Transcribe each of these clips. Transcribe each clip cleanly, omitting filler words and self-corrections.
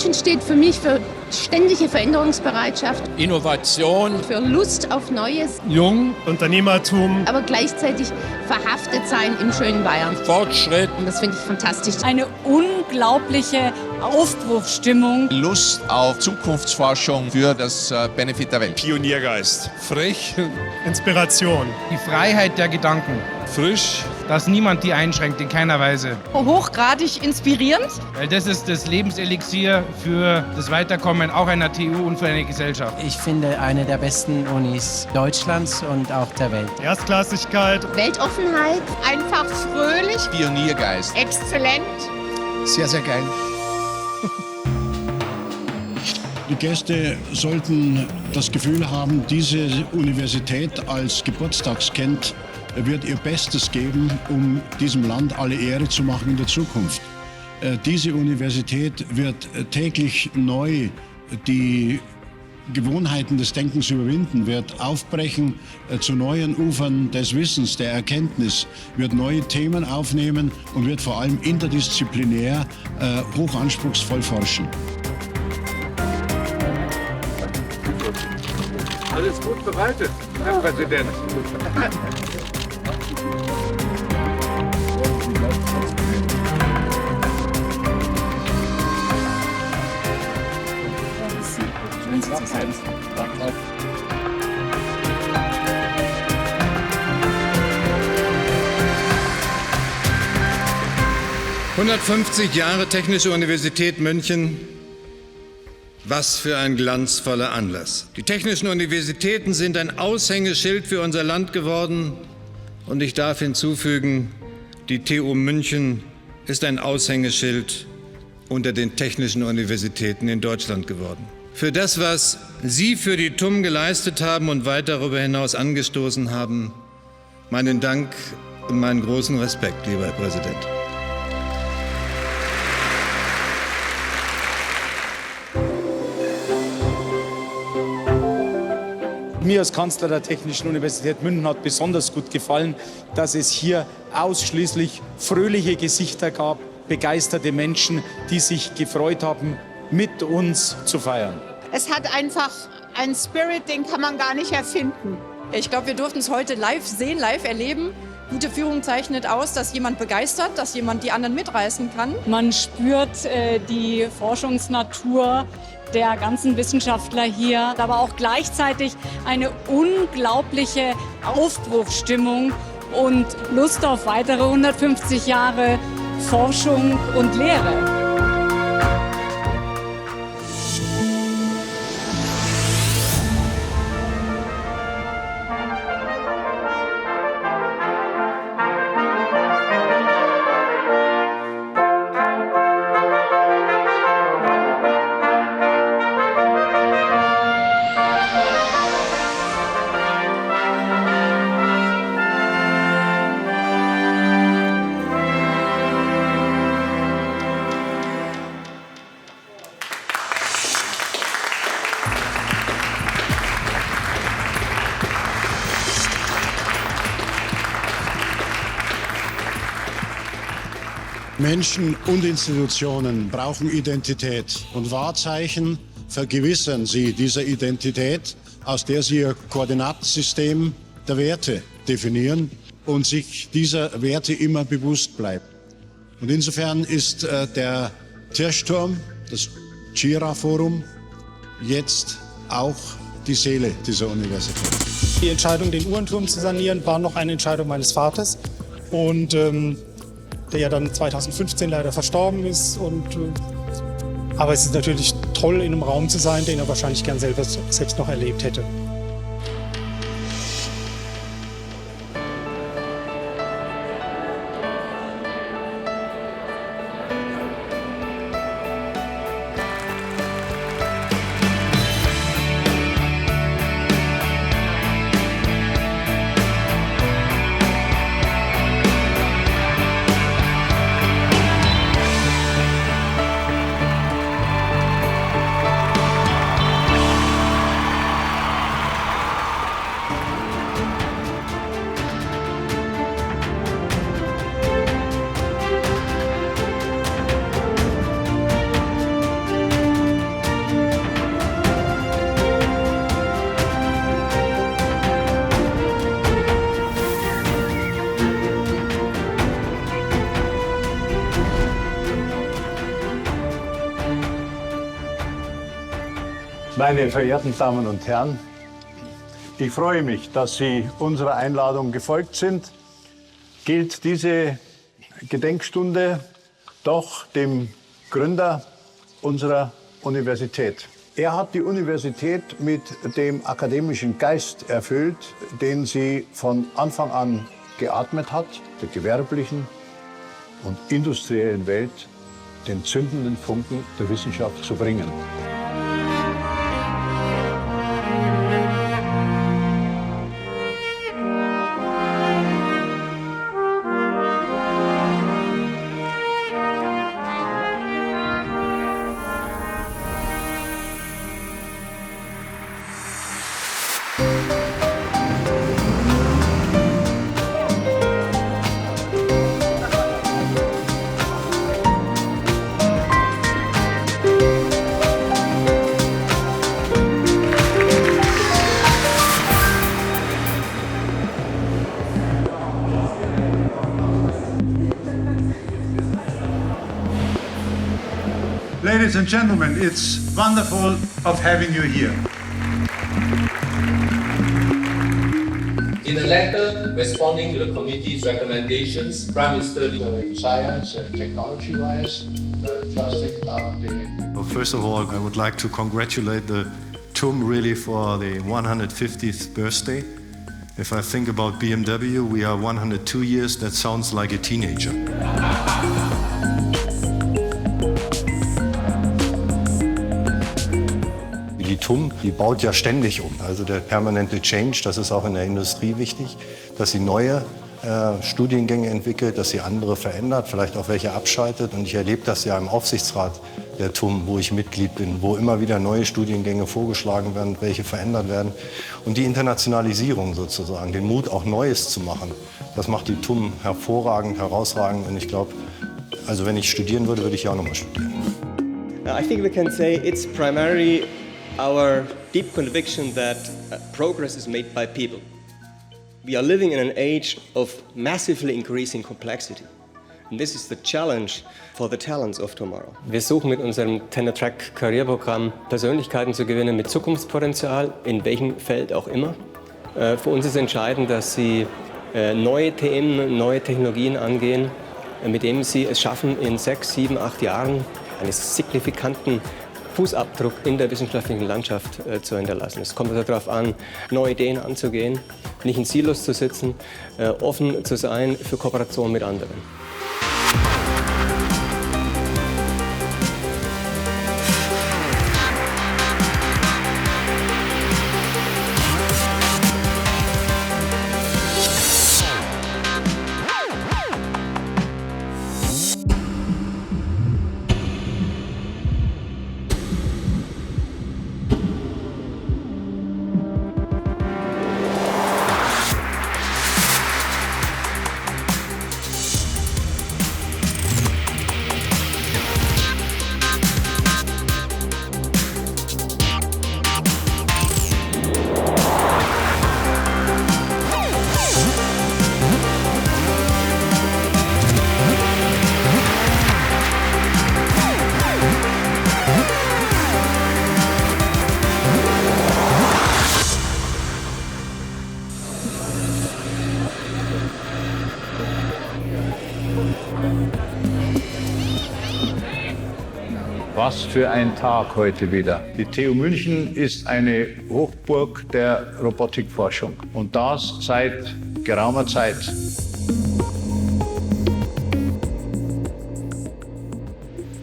München steht für mich für ständige Veränderungsbereitschaft, Innovation, für Lust auf Neues, Jung, Unternehmertum, aber gleichzeitig verhaftet sein im schönen Bayern. Fortschritt, Und das finde ich fantastisch. Eine unglaubliche Aufbruchsstimmung. Lust auf Zukunftsforschung für das Benefit der Welt. Pioniergeist, frech, Inspiration, Die Freiheit der Gedanken, frisch, dass niemand die einschränkt, in keiner Weise. Hochgradig inspirierend. Weil das ist das Lebenselixier für das Weiterkommen auch einer TU und für eine Gesellschaft. Ich finde eine der besten Unis Deutschlands und auch der Welt. Erstklassigkeit, Weltoffenheit, Einfach fröhlich, Pioniergeist. exzellent. Sehr, sehr geil. Die Gäste sollten das Gefühl haben, diese Universität als Geburtstagskind wird ihr Bestes geben, um diesem Land alle Ehre zu machen in der Zukunft. Diese Universität wird täglich neu die Gewohnheiten des Denkens überwinden, wird aufbrechen zu neuen Ufern des Wissens, der Erkenntnis, wird neue Themen aufnehmen und wird vor allem interdisziplinär hochanspruchsvoll forschen. Alles gut bereitet, Herr Präsident. »150 Jahre Technische Universität München. Was für ein glanzvoller Anlass. Die technischen Universitäten sind ein Aushängeschild für unser Land geworden. Und ich darf hinzufügen, die TU München ist ein Aushängeschild unter den technischen Universitäten in Deutschland geworden. Für das, was Sie für die TUM geleistet haben und weit darüber hinaus angestoßen haben, meinen Dank und meinen großen Respekt, lieber Herr Präsident. Mir als Kanzler der Technischen Universität München hat besonders gut gefallen, dass es hier ausschließlich fröhliche Gesichter gab, begeisterte Menschen, die sich gefreut haben, mit uns zu feiern. Es hat einfach einen Spirit, den kann man gar nicht erfinden. Ich glaube, wir durften es heute live sehen, live erleben. Gute Führung zeichnet aus, dass jemand begeistert, dass jemand die anderen mitreißen kann. Man spürt die Forschungsnatur der ganzen Wissenschaftler hier, aber auch gleichzeitig eine unglaubliche Aufbruchsstimmung und Lust auf weitere 150 Jahre Forschung und Lehre. Menschen und Institutionen brauchen Identität und Wahrzeichen vergewissern sie dieser Identität, aus der sie ihr Koordinatensystem der Werte definieren und sich dieser Werte immer bewusst bleiben. Und insofern ist der Kirchturm, das Gira-Forum, jetzt auch die Seele dieser Universität. Die Entscheidung, den Uhrenturm zu sanieren, war noch eine Entscheidung meines Vaters. Und der ja dann 2015 leider verstorben ist. Aber es ist natürlich toll, in einem Raum zu sein, den er wahrscheinlich gern selbst noch erlebt hätte. Meine verehrten Damen und Herren, ich freue mich, dass Sie unserer Einladung gefolgt sind. Gilt diese Gedenkstunde doch dem Gründer unserer Universität. Er hat die Universität mit dem akademischen Geist erfüllt, den sie von Anfang an geatmet hat, der gewerblichen und industriellen Welt den zündenden Funken der Wissenschaft zu bringen. Ladies and gentlemen, it's wonderful of having you here. In a letter responding to the committee's recommendations, Prime Minister Science and technology-wise, Well, first of all, I would like to congratulate the TUM really for the 150th birthday. If I think about BMW, we are 102 years, that sounds like a teenager. Die TUM, die baut ja ständig um. Also der permanente Change, das ist auch in der Industrie wichtig, dass sie neue Studiengänge entwickelt, dass sie andere verändert, vielleicht auch welche abschaltet. Und ich erlebe das ja im Aufsichtsrat der TUM, wo ich Mitglied bin, wo immer wieder neue Studiengänge vorgeschlagen werden, welche verändert werden. Und die Internationalisierung sozusagen, den Mut auch Neues zu machen, das macht die TUM hervorragend, herausragend. Und ich glaube, also wenn ich studieren würde, würde ich ja auch nochmal studieren. I think we can say it's primarily our deep conviction that progress is made by people. We are living in an age of massively increasing complexity. And this is the challenge for the talents of tomorrow. Wir suchen mit unserem Tenure-Track-Karriereprogramm Persönlichkeiten zu gewinnen mit Zukunftspotenzial, in welchem Feld auch immer. Für uns ist entscheidend, dass sie neue Themen, neue Technologien angehen, mit denen sie es schaffen, in 6, 7, 8 Jahren einen signifikanten Fußabdruck in der wissenschaftlichen Landschaft zu hinterlassen. Es kommt also darauf an, neue Ideen anzugehen, nicht in Silos zu sitzen, offen zu sein für Kooperation mit anderen. Was für ein Tag heute wieder. Die TU München ist eine Hochburg der Robotikforschung und das seit geraumer Zeit.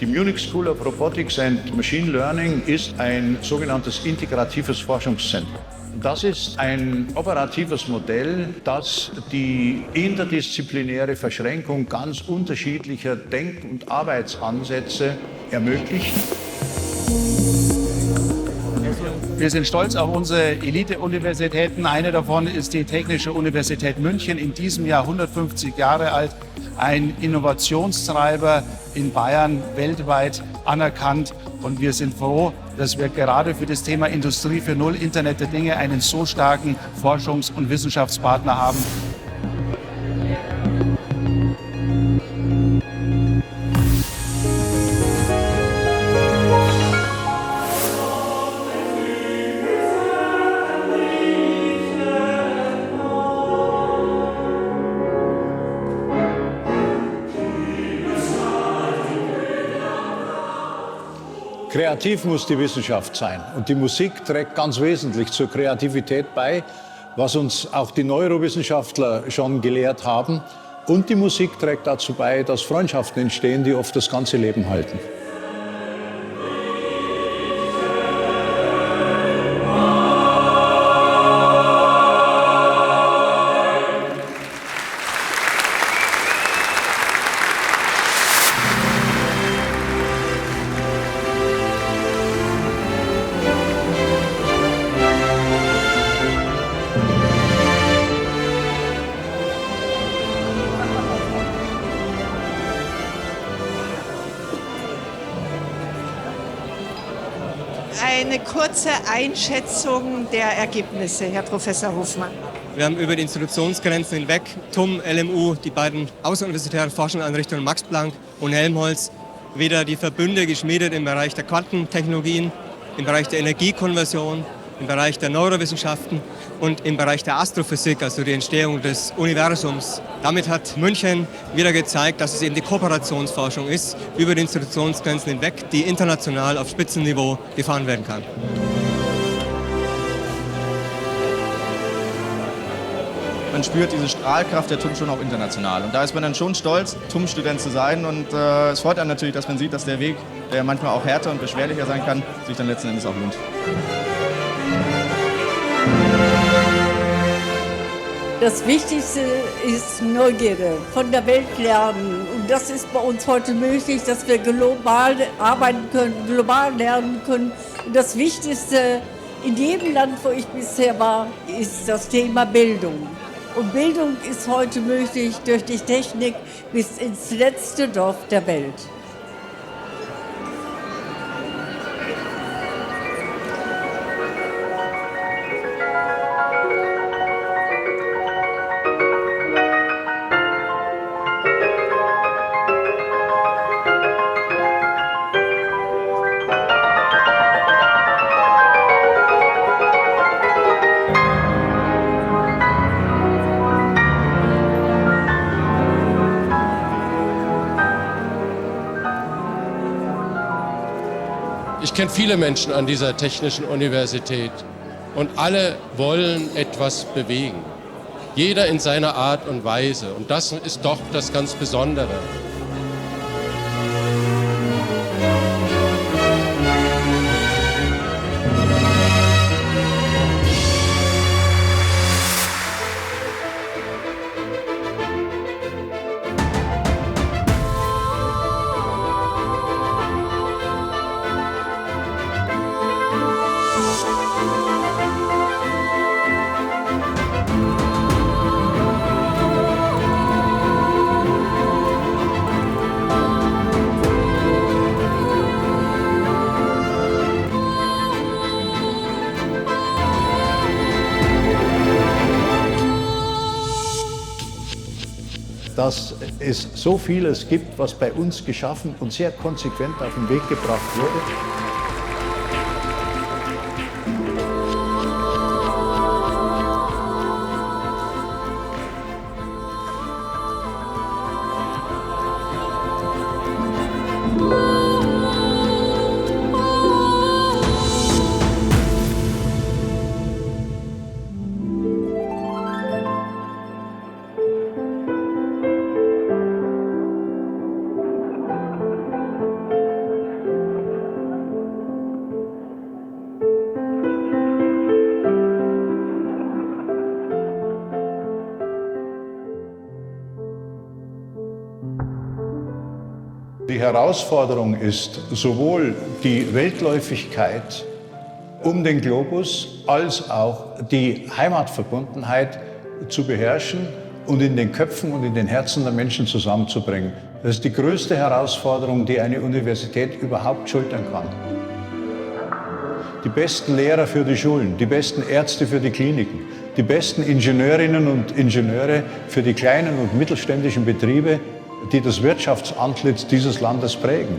Die Munich School of Robotics and Machine Learning ist ein sogenanntes integratives Forschungszentrum. Das ist ein operatives Modell, das die interdisziplinäre Verschränkung ganz unterschiedlicher Denk- und Arbeitsansätze ermöglicht. Wir sind stolz auf unsere Elite-Universitäten. Eine davon ist die Technische Universität München, in diesem Jahr 150 Jahre alt. Ein Innovationstreiber in Bayern, weltweit anerkannt. Und wir sind froh, dass wir gerade für das Thema Industrie 4.0, Internet der Dinge, einen so starken Forschungs- und Wissenschaftspartner haben. Kreativ muss die Wissenschaft sein. Und die Musik trägt ganz wesentlich zur Kreativität bei, was uns auch die Neurowissenschaftler schon gelehrt haben. Und die Musik trägt dazu bei, dass Freundschaften entstehen, die oft das ganze Leben halten. Eine kurze Einschätzung der Ergebnisse, Herr Professor Hofmann. Wir haben über die Institutionsgrenzen hinweg, TUM, LMU, die beiden außeruniversitären Forschungseinrichtungen Max Planck und Helmholtz, wieder die Verbünde geschmiedet im Bereich der Quantentechnologien, im Bereich der Energiekonversion, im Bereich der Neurowissenschaften und im Bereich der Astrophysik, also die Entstehung des Universums. Damit hat München wieder gezeigt, dass es eben die Kooperationsforschung ist, über die Institutionsgrenzen hinweg, die international auf Spitzenniveau gefahren werden kann. Man spürt diese Strahlkraft der TUM schon auch international. Und da ist man dann schon stolz, TUM-Student zu sein. Und es freut einen natürlich, dass man sieht, dass der Weg, der manchmal auch härter und beschwerlicher sein kann, sich dann letzten Endes auch lohnt. Das Wichtigste ist Neugierde, von der Welt lernen. Und das ist bei uns heute möglich, dass wir global arbeiten können, global lernen können. Und das Wichtigste in jedem Land, wo ich bisher war, ist das Thema Bildung. Und Bildung ist heute möglich durch die Technik bis ins letzte Dorf der Welt. Ich kenne viele Menschen an dieser Technischen Universität und alle wollen etwas bewegen. Jeder in seiner Art und Weise. Und das ist doch das ganz Besondere. Dass es so vieles gibt, was bei uns geschaffen und sehr konsequent auf den Weg gebracht wurde. Die Herausforderung ist sowohl die Weltläufigkeit um den Globus als auch die Heimatverbundenheit zu beherrschen und in den Köpfen und in den Herzen der Menschen zusammenzubringen. Das ist die größte Herausforderung, die eine Universität überhaupt schultern kann. Die besten Lehrer für die Schulen, die besten Ärzte für die Kliniken, die besten Ingenieurinnen und Ingenieure für die kleinen und mittelständischen Betriebe, die das Wirtschaftsantlitz dieses Landes prägen.